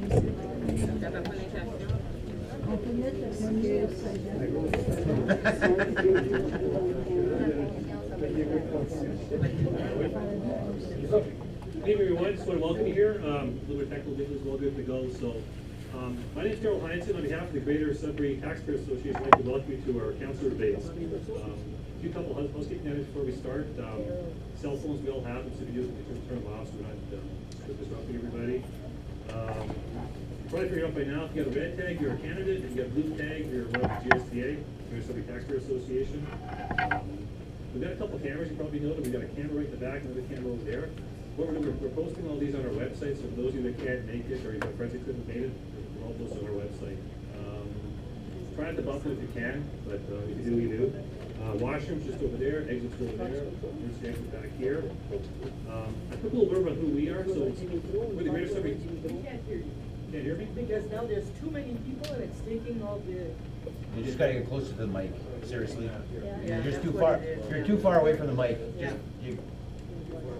Hey everyone, just want to welcome you here. A little bit of technical difficulties, well good to go. So, my name is Darrell Heinsohn. On behalf of the Greater Sudbury Taxpayer Association, I'd like to welcome you to our council debates. A few couple of housekeeping items before we start. Cell phones, we all have them, so if you do, turn them off so we're not disrupting everybody. You probably figured out by now, if you got a red tag, you're a candidate. If you got a blue tag, you're one of the GSTA, Greater Sudbury Taxpayer Association. We've got a couple cameras, you probably know that. We've got a camera right in the back, another camera over there. What we're doing, we're posting all these on our website, so for those of you that can't make it, or you've got friends that couldn't make it, they're all posted on our website. Try not to bump them if you can, but if you do, you do. Washrooms just over there, exits over there, there's the exit back here. I put a little word about who we are, so we're the Greater Sudbury. Can't hear you. Can't hear me? Because now there's too many people and it's taking all the... You just gotta get closer to the mic, seriously. Yeah, You're just that's too what far, it is. you're too far away from the mic. Yeah. You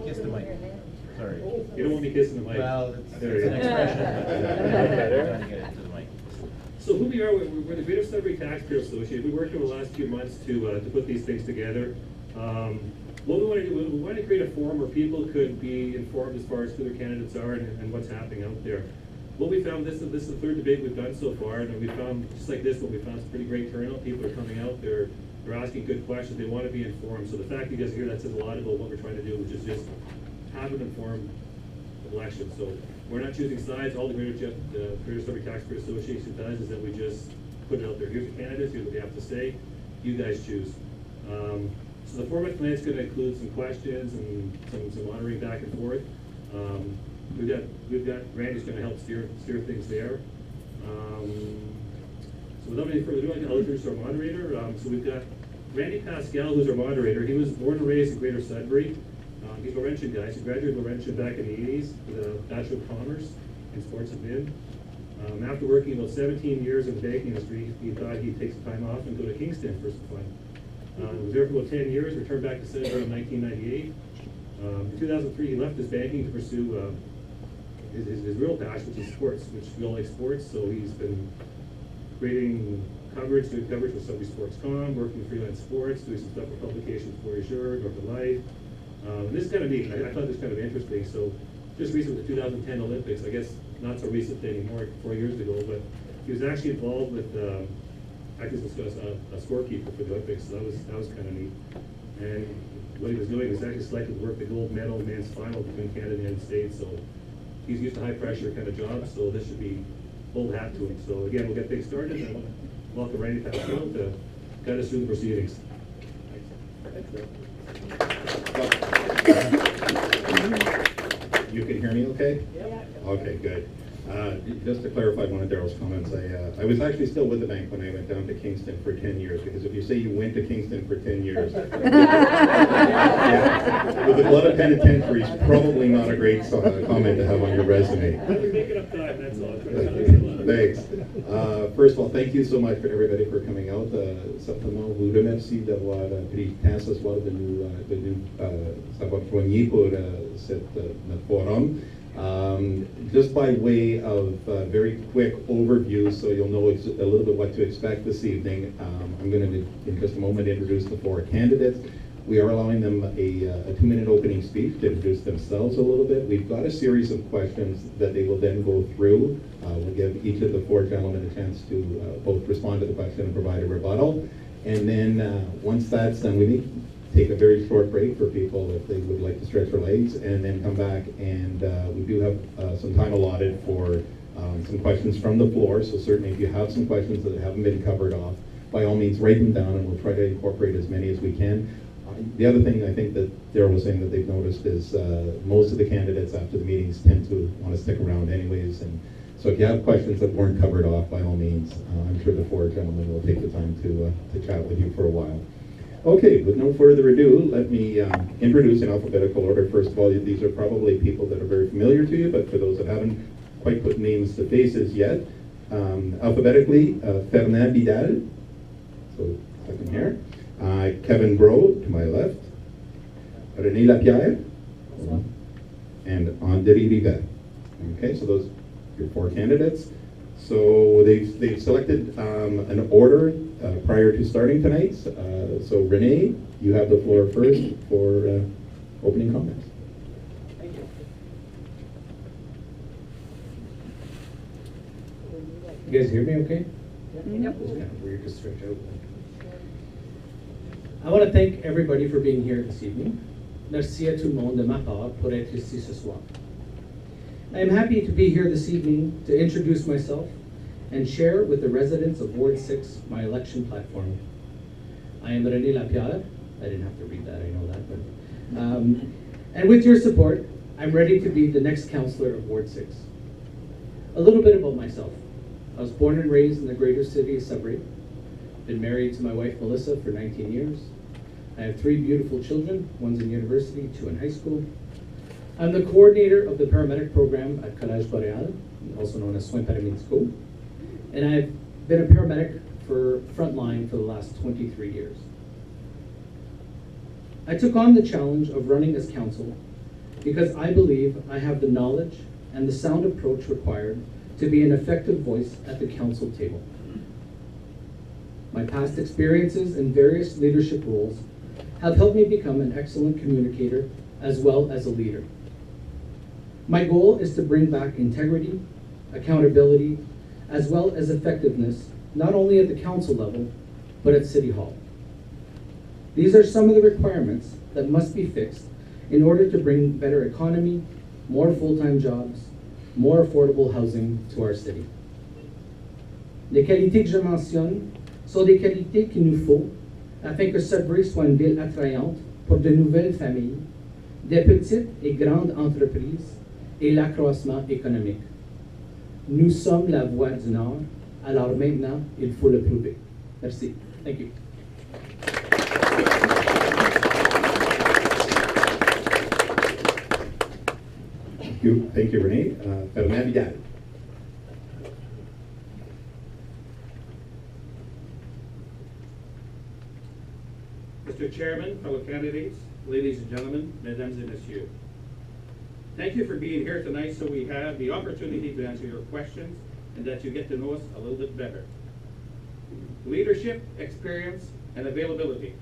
kiss the mic. Sorry. You don't want me kissing the mic. Well, it's There it's you an go. expression. I'm trying to get it to the mic. So who we are, we're the Greater Sudbury Taxpayer Association. We worked over the last few months to put these things together. What we want to do, we want to create a forum where people could be informed as far as who their candidates are and what's happening out there. What we found, this is the third debate we've done so far, and we found, just like this one, we found some pretty great turnout. People are coming out, they're asking good questions, they want to be informed. So the fact that you guys are here, that says a lot about what we're trying to do, which is just have an informed election. So we're not choosing sides. All the Greater Sudbury Taxpayer Association does is that we just put it out there. Here's the candidates, here's what they have to say. You guys choose. So the format tonight is going to include some questions and some monitoring back and forth. We've got Randy's going to help steer things there. So without any further ado, I'll introduce our moderator. So we've got Randy Pascal, who's our moderator. He was born and raised in Greater Sudbury. He's a Laurentian guy. So he graduated Laurentian back in the 80s with a Bachelor of Commerce in Sports Admin. After working about 17 years in the banking industry, he thought he'd take some time off and go to Kingston for some fun. He was there for about 10 years, returned back to Sudbury in 1998. In 2003, he left his banking to pursue his real passion, which is sports, which we all like sports. So he's been creating coverage, doing coverage for Sudbury Sports.com, working freelance sports, doing some stuff for publications for Azure, North of Life. And this is kind of neat. I thought this was kind of interesting. So just recently, the 2010 Olympics, I guess not so recent anymore, 4 years ago, but he was actually involved with acting as a scorekeeper for the Olympics. So that was kind of neat. And what he was doing was actually selected to work the gold medal men's final between Canada and the United States. So he's used to high pressure kind of jobs, so this should be old hat to him. So again, we'll get things started, and I want to welcome Randy Pascal to guide us through the proceedings. You can hear me okay? Yeah. Okay, good. Just to clarify one of Darrell's comments, I was actually still with the bank when I went down to Kingston for 10 years, because if you say you went to Kingston for 10 years, yeah, with the blood of penitentiaries, probably not a great comment to have on your resume. We're making up time, that's all. Thanks. First of all, thank you so much for everybody for coming out. Simplement, vous remercie d'avoir pris le temps ce soir de nous savoir joigner pour notre forum. Just by way of very quick overview, so you'll know a little bit what to expect this evening, I'm going to, in just a moment, introduce the four candidates. We are allowing them a 2-minute opening speech to introduce themselves a little bit. We've got a series of questions that they will then go through. We'll give each of the four gentlemen a chance to both respond to the question and provide a rebuttal. And then once that's done, we may take a very short break for people if they would like to stretch their legs, and then come back, and we do have some time allotted for some questions from the floor. So certainly if you have some questions that haven't been covered off, by all means write them down, and we'll try to incorporate as many as we can. The other thing I think that Darrell was saying that they've noticed is most of the candidates after the meetings tend to want to stick around anyways, and so if you have questions that weren't covered off, by all means, I'm sure the four gentlemen will take the time to chat with you for a while. Okay, with no further ado, let me introduce in alphabetical order. First of all, these are probably people that are very familiar to you, but for those that haven't quite put names to faces yet, alphabetically, Fernand Vidal, so second here, Kevin Bro to my left, René Lapierre, and André Rivet. Okay, so those your 4 candidates. So they've selected an order prior to starting tonight. So Renee, you have the floor first for opening comments. Thank you. You guys hear me okay? Yep. It's kind of weird to stretch out. I want to thank everybody for being here this evening. Merci à tout le monde de ma part pour être ici ce soir. I am happy to be here this evening to introduce myself and share with the residents of Ward 6 my election platform. I am René Lapierre. I didn't have to read that, I know that. But, and with your support, I'm ready to be the next councillor of Ward 6. A little bit about myself. I was born and raised in the greater city of Sudbury. Been married to my wife Melissa for 19 years. I have 3 beautiful children, one's in university, 2 in high school. I'm the coordinator of the paramedic program at Collège Boréal, also known as Soins Paramédicaux. And I've been a paramedic for Frontline for the last 23 years. I took on the challenge of running as council because I believe I have the knowledge and the sound approach required to be an effective voice at the council table. My past experiences in various leadership roles have helped me become an excellent communicator as well as a leader. My goal is to bring back integrity, accountability, as well as effectiveness, not only at the council level, but at City Hall. These are some of the requirements that must be fixed in order to bring better economy, more full-time jobs, more affordable housing to our city. Les qualités que je mentionne sont des qualités qu'il nous faut afin que Sudbury soit une ville attrayante pour de nouvelles familles, des petites et grandes entreprises et l'accroissement économique. Nous sommes la voix du Nord, alors maintenant, il faut le prouver. Merci. Thank you. Thank you, Renee. Fernand Vidal. Mr. Chairman, fellow candidates, ladies and gentlemen, mesdames et messieurs. Thank you for being here tonight so we have the opportunity to answer your questions and that you get to know us a little bit better. Leadership, experience, and availability.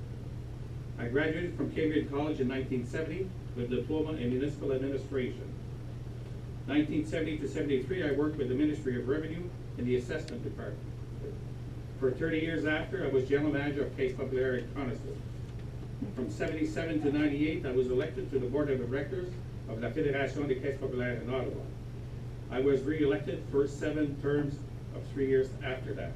I graduated from Cambridge College in 1970 with a diploma in municipal administration. 1970 to 73, I worked with the Ministry of Revenue in the assessment department. For 30 years after, I was general manager of Caisse Populaire at Coniston. From 77 to 98, I was elected to the board of directors of La Fédération des Caisses Populaires in Ottawa. I was re-elected for 7 terms of 3 years after that.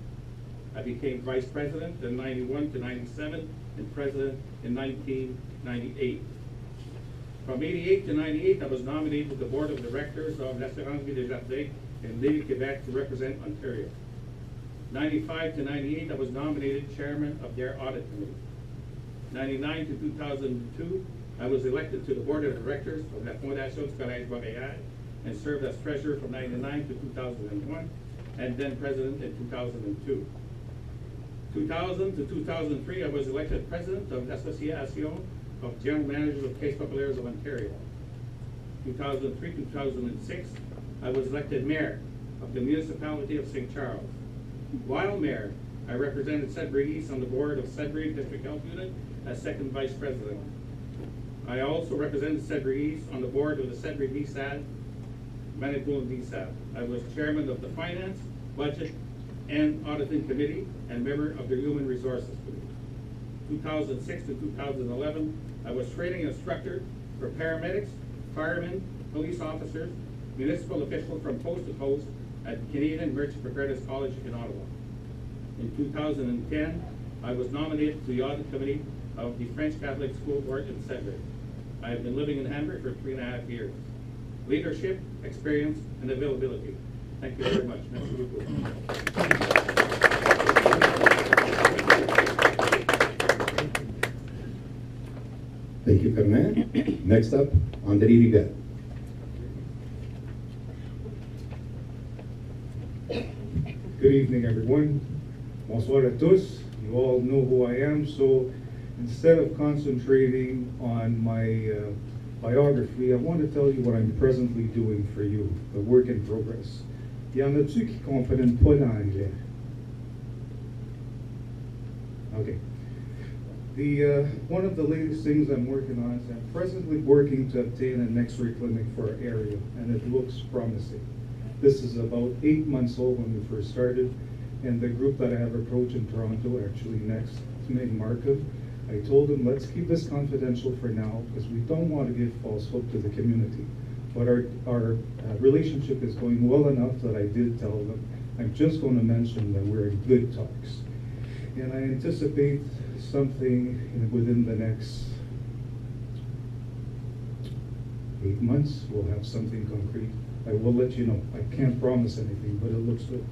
I became vice president in 91 to 97 and president in 1998. From 88 to 98, I was nominated to the board of directors of l'Assurance Vie des Jardins in Lille, Quebec to represent Ontario. 95 to 98, I was nominated chairman of their audit committee. 99 to 2002, I was elected to the board of directors of la Fondation du Collège Boréal and served as treasurer from 99 to 2001 and then president in 2002. 2000 to 2003, I was elected president of l'Association of General Managers of Caisses Populaires of Ontario. 2003 to 2006, I was elected mayor of the municipality of St. Charles. While mayor, I represented Sudbury East on the board of Sudbury District Health Unit as second vice president. I also represented Sudbury East on the board of the Sudbury VSAD, Manitoulin VSAD. I was chairman of the Finance, Budget, and Auditing Committee and member of the Human Resources Committee. 2006 to 2011, I was training instructor for paramedics, firemen, police officers, municipal officials from coast to coast at Canadian Merchant Preparedness College in Ottawa. In 2010, I was nominated to the Audit Committee of the French Catholic School Board in Sudbury. I have been living in Hamburg for 3.5 years. Leadership, experience, and availability. Thank you very much. Merci beaucoup. Thank you, Fernand. Next up, André Rivet. Good evening, everyone. Bonsoir à tous. You all know who I am, so instead of concentrating on my biography, I want to tell you what I'm presently doing for you, the work in progress. Y en a-tu qui comprennent pas l'anglais? Okay. One of the latest things I'm working on is I'm presently working to obtain an X-ray clinic for our area, and it looks promising. This is about 8 months old when we first started, and the group that I have approached in Toronto, actually next to me, Markham, I told them, let's keep this confidential for now, because we don't want to give false hope to the community. But our relationship is going well enough that I did tell them. I'm just going to mention that we're in good talks. And I anticipate something within the next 8 months. We'll have something concrete. I will let you know. I can't promise anything, but it looks good.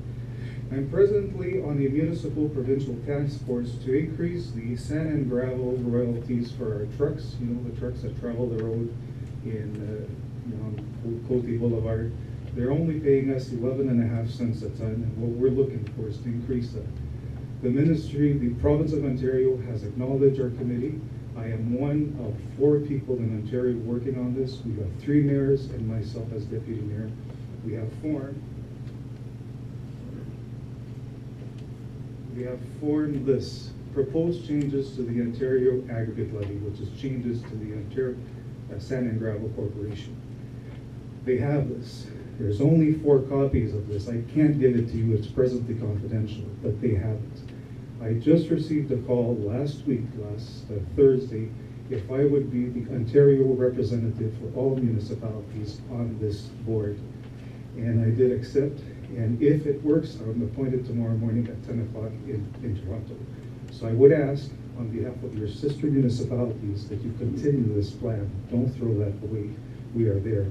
I'm presently on the municipal provincial task force to increase the sand and gravel royalties for our trucks. You know, the trucks that travel the road in on Cote Boulevard. They're only paying us 11.5 cents a ton, and what we're looking for is to increase that. The ministry, the province of Ontario has acknowledged our committee. I am one of 4 people in Ontario working on this. We have 3 mayors and myself as deputy mayor. We have formed this proposed changes to the Ontario aggregate levy, which is changes to the Ontario Sand and Gravel Corporation. They have this. There's only 4 copies of this. I can't give it to you. It's presently confidential, but they have it. I just received a call last Thursday, if I would be the Ontario representative for all municipalities on this board. And I did accept, and if it works, I'm appointed tomorrow morning at 10 o'clock in Toronto. So I would ask, on behalf of your sister municipalities, that you continue this plan. Don't throw that away. We are there.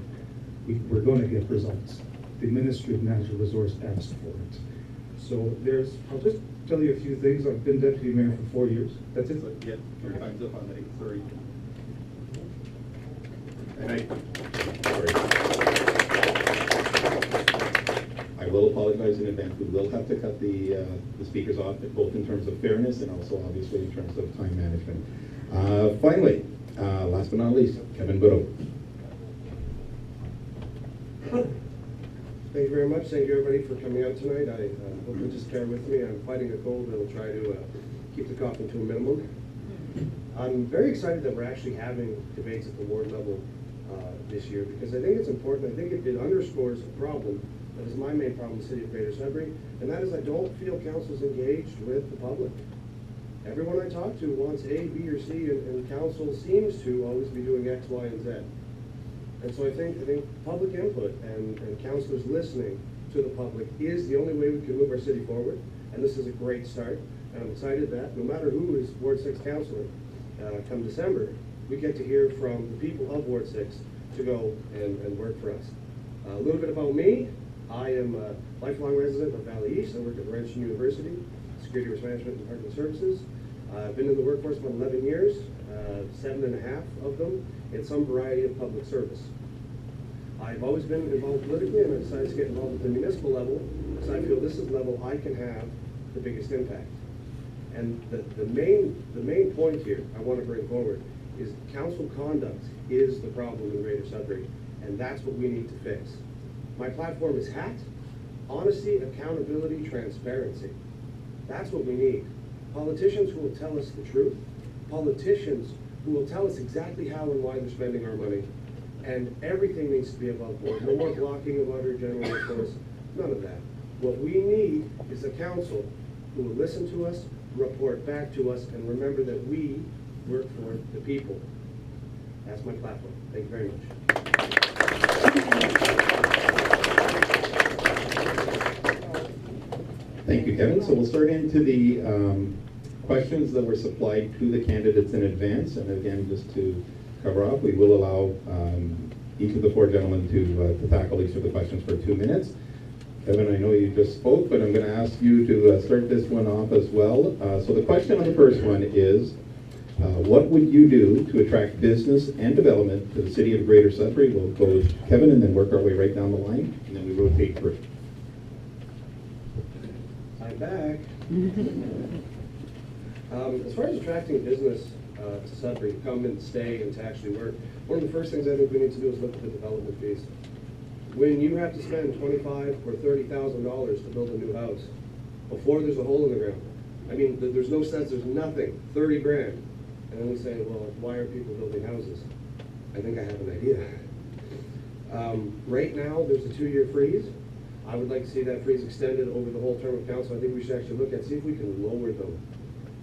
We're going to get results. The Ministry of Natural Resource asked for it. So I'll just tell you a few things. I've been deputy mayor for 4 years. That's it? Yeah, your time's up on that, sorry. And I will apologize in advance. We will have to cut the speakers off, both in terms of fairness and also obviously in terms of time management. Finally, last but not least, Kevin Burrow. Thank you very much. Thank you everybody for coming out tonight. I hope you just bear with me. I'm fighting a cold and I'll try to keep the coughing to a minimum. I'm very excited that we're actually having debates at the ward level this year, because I think it's important. I think it underscores a problem that is my main problem in the city of Greater Sudbury, and that is I don't feel council's engaged with the public. Everyone I talk to wants A, B, or C, and council seems to always be doing X, Y, and Z. And so I think public input and councilors listening to the public is the only way we can move our city forward. And this is a great start. And I'm excited that no matter who is Ward 6 councilor, come December, we get to hear from the people of Ward 6 to go and work for us. A little bit about me. I am a lifelong resident of Valley East. I work at Laurentian University, Security Risk Management and Parking Services. I've been in the workforce for 11 years, 7.5 of them in some variety of public service. I've always been involved politically, and I decided to get involved at the municipal level because I feel this is the level I can have the biggest impact. And the main point here I want to bring forward is council conduct is the problem in Greater Sudbury, and that's what we need to fix. My platform is HAT, honesty, accountability, transparency. That's what we need. Politicians who will tell us the truth, politicians who will tell us exactly how and why they're spending our money, and everything needs to be above board. No more blocking of other general resource, none of that. What we need is a council who will listen to us, report back to us, and remember that we work for the people. That's my platform. Thank you very much. Thank you, Kevin. So we'll start into the questions that were supplied to the candidates in advance. And again, just to cover off, we will allow each of the 4 gentlemen to tackle each of the questions for 2 minutes. Kevin, I know you just spoke, but I'm going to ask you to start this one off as well. So the question on the first one is, what would you do to attract business and development to the city of Greater Sudbury? We'll go with Kevin and then work our way right down the line, and then we rotate through. I'm back. As far as attracting business to Sudbury to come and stay and to actually work, one of the first things I think we need to do is look at the development fees. When you have to spend $25,000 or $30,000 to build a new house, before there's a hole in the ground, I mean, there's no sense, there's nothing, 30 grand. And then we say, well, why are people building houses? I think I have an idea. Right now, there's a 2-year freeze. I would like to see that freeze extended over the whole term of council. I think we should actually look at, see if we can lower them.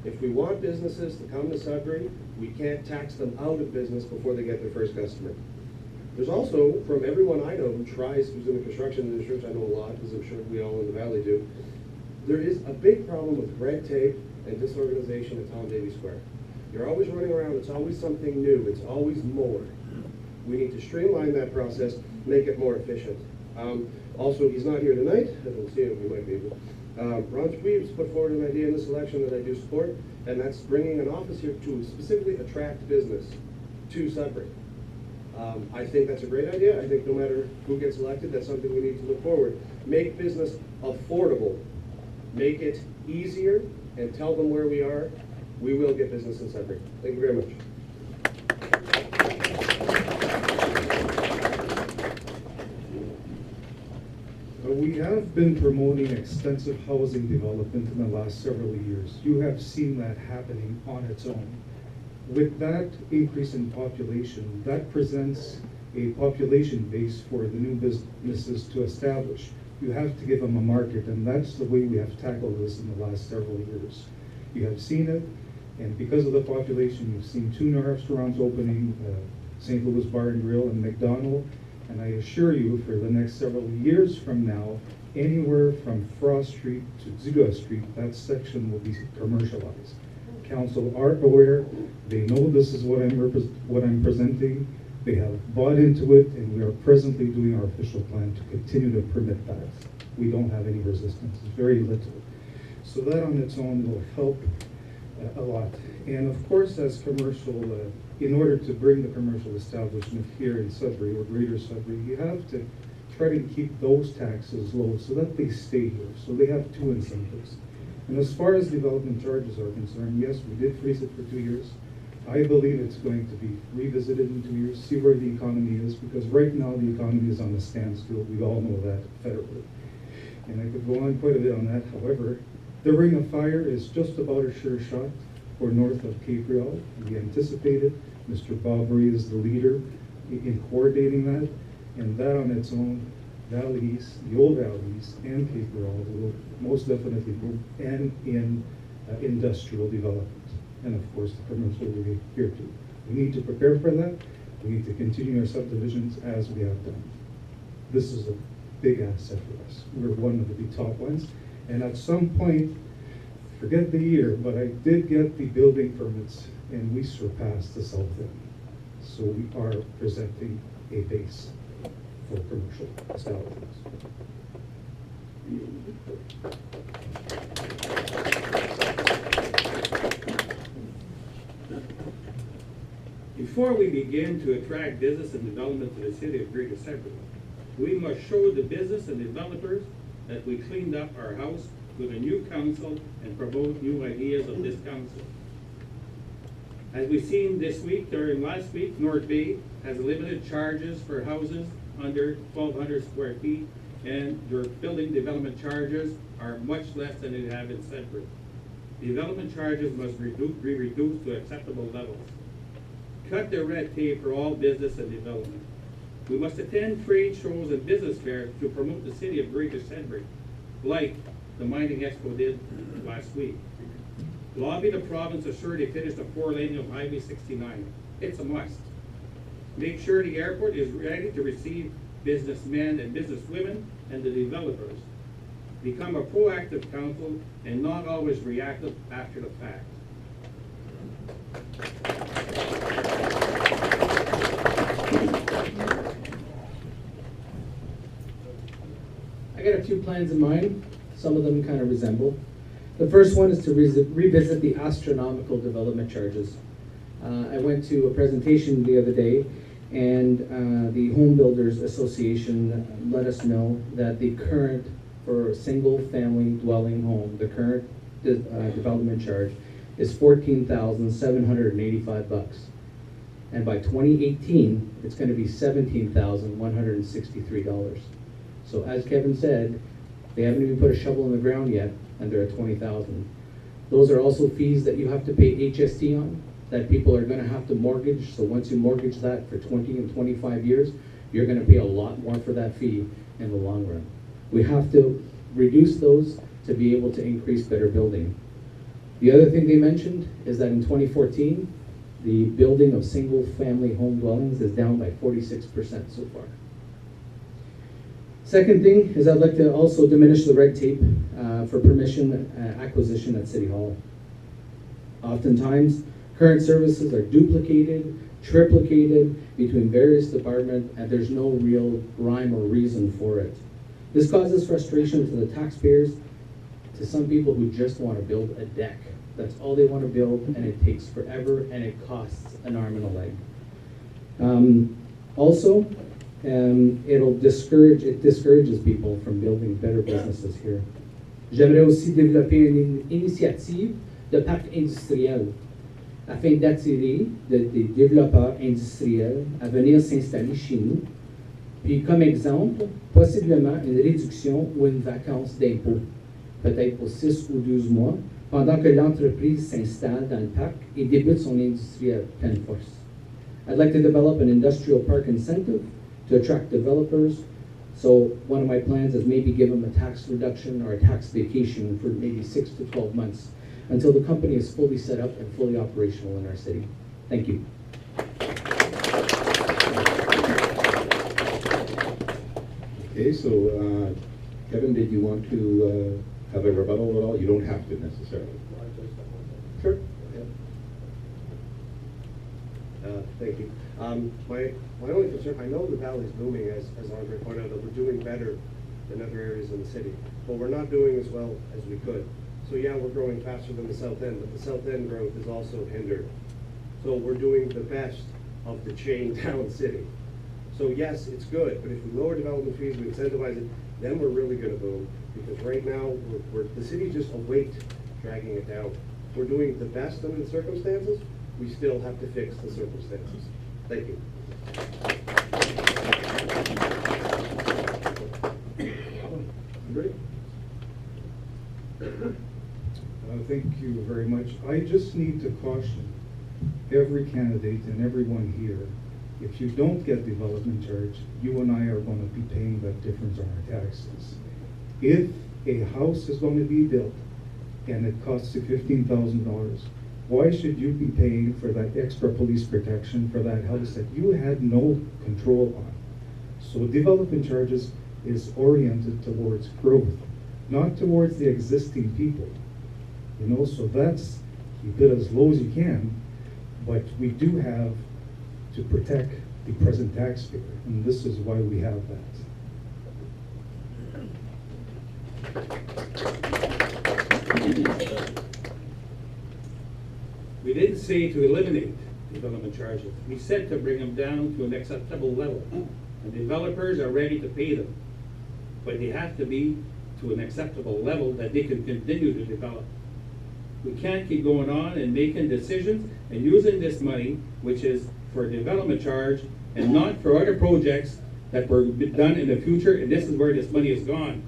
If we want businesses to come to Sudbury, we can't tax them out of business before they get their first customer. There's also, from everyone I know who's in the construction industry, which I know a lot, because I'm sure we all in the valley do, there is a big problem with red tape and disorganization at Tom Davies Square. You're always running around, it's always something new, it's always more. We need to streamline that process, make it more efficient. Also, he's not here tonight, I don't see him, he might be able. Ron Tweeb's put forward an idea in this election that I do support, and that's bringing an office here to specifically attract business to Sudbury. I think that's a great idea. I think no matter who gets elected, that's something we need to look forward. Make business affordable. Make it easier and tell them where we are. We will get business in Sudbury. Thank you very much. We have been promoting extensive housing development in the last several years. You have seen that happening on its own. With that increase in population, that presents a population base for the new businesses to establish. You have to give them a market, and that's the way we have tackled this in the last several years. You have seen it, and because of the population, you've seen 2 new restaurants opening, St. Louis Bar and Grill and McDonald, and I assure you, for the next several years from now, anywhere from Frost Street to Ziga Street, that section will be commercialized. Council are aware, they know this is what I'm presenting, they have bought into it, and we are presently doing our official plan to continue to permit that. We don't have any resistance, very little. So that on its own will help a lot. And of course, as commercial, in order to bring the commercial establishment here in Sudbury or Greater Sudbury, you have to try to keep those taxes low so that they stay here. So they have 2 incentives. And as far as development charges are concerned, yes, we did freeze it for 2 years. I believe it's going to be revisited in 2 years, see where the economy is, because right now the economy is on a standstill. We all know that federally. And I could go on quite a bit on that. However, the Ring of Fire is just about a sure shot for north of Cape Real. We anticipate it. Mr. Bobbery is the leader in coordinating that. And that on its own, Valley East, the old Valley East, and Cape Real will most definitely move, and in industrial development. And of course, the commercial will be here too. We need to prepare for that. We need to continue our subdivisions as we have done. This is a big asset for us. We're one of the top ones. And at some point, forget the year, but I did get the building permits and we surpassed the south end. So we are presenting a base for commercial establishments. Before we begin to attract business and development to the city of Greater Sudbury, we must show the business and developers that we cleaned up our house with a new council and promote new ideas of this council. As we've seen this week, during last week, North Bay has limited charges for houses under 1,200 square feet, and their building development charges are much less than they have in Sudbury. Development charges must be reduced to acceptable levels. Cut the red tape for all business and development. We must attend trade shows and business fairs to promote the city of Greater Sudbury, like the Mining Expo did last week. Lobby the province to sure they finish the 4-lane of Highway 69. It's a must. Make sure the airport is ready to receive businessmen and businesswomen and the developers. Become a proactive council and not always reactive after the fact. I got a few plans in mind. Some of them kind of resemble. The first one is to revisit the astronomical development charges. I went to a presentation the other day, and the Home Builders Association let us know that the current, for a single-family dwelling home, the current development charge is $14,785. And by 2018, it's going to be $17,163. So as Kevin said, they haven't even put a shovel in the ground yet, and they're at 20,000. Those are also fees that you have to pay HST on, that people are going to have to mortgage. So once you mortgage that for 20 and 25 years, you're going to pay a lot more for that fee in the long run. We have to reduce those to be able to increase better building. The other thing they mentioned is that in 2014, the building of single-family home dwellings is down by 46% so far. Second thing is I'd like to also diminish the red tape for permission acquisition at City Hall. Oftentimes, current services are duplicated, triplicated between various departments, and there's no real rhyme or reason for it. This causes frustration to the taxpayers, to some people who just want to build a deck. That's all they want to build, and it takes forever, and it costs an arm and a leg. It discourages people from building better businesses here. J'aimerais aussi développer une initiative de parc industriel afin d'attirer des développeurs industriels à venir s'installer chez nous. Puis comme exemple, possiblement une réduction ou une vacance d'impôt, peut-être pour 6 ou 12 mois, pendant que l'entreprise s'installe dans le parc et débute son industrie à pleine force. I'd like to develop an industrial park incentive to attract developers. So one of my plans is maybe give them a tax reduction or a tax vacation for maybe 6 to 12 months until the company is fully set up and fully operational in our city. Thank you. Okay, so Kevin, did you want to have a rebuttal at all? You don't have to necessarily. Sure. Thank you. My only concern, I know the valley's booming, as Andre pointed out, that we're doing better than other areas in the city, but we're not doing as well as we could. So yeah, we're growing faster than the south end, but the south end growth is also hindered. So we're doing the best of the chain town city. So yes, it's good, but if we lower development fees, we incentivize it, then we're really gonna boom. Because right now, the city's just a weight dragging it down. We're doing the best under the circumstances, we still have to fix the circumstances. Thank you. Great. Thank you very much. I just need to caution every candidate and everyone here, if you don't get development charge, you and I are going to be paying that difference on our taxes. If a house is going to be built and it costs you $15,000, why should you be paying for that extra police protection for that house that you had no control on? So development charges is oriented towards growth, not towards the existing people. You know, so that's, you bid as low as you can, but we do have to protect the present taxpayer, and this is why we have that. We didn't say to eliminate development charges. We said to bring them down to an acceptable level. And developers are ready to pay them, but they have to be to an acceptable level that they can continue to develop. We can't keep going on and making decisions and using this money, which is for a development charge, and not for other projects that were done in the future, and this is where this money is gone.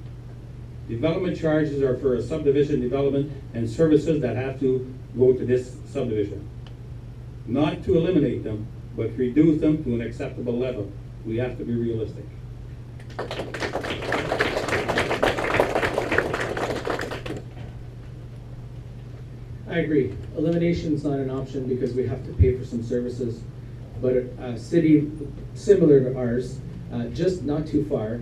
Development charges are for a subdivision development and services that have to go to this subdivision. Not to eliminate them, but reduce them to an acceptable level. We have to be realistic. I agree. Elimination is not an option because we have to pay for some services. But a city similar to ours, just not too far,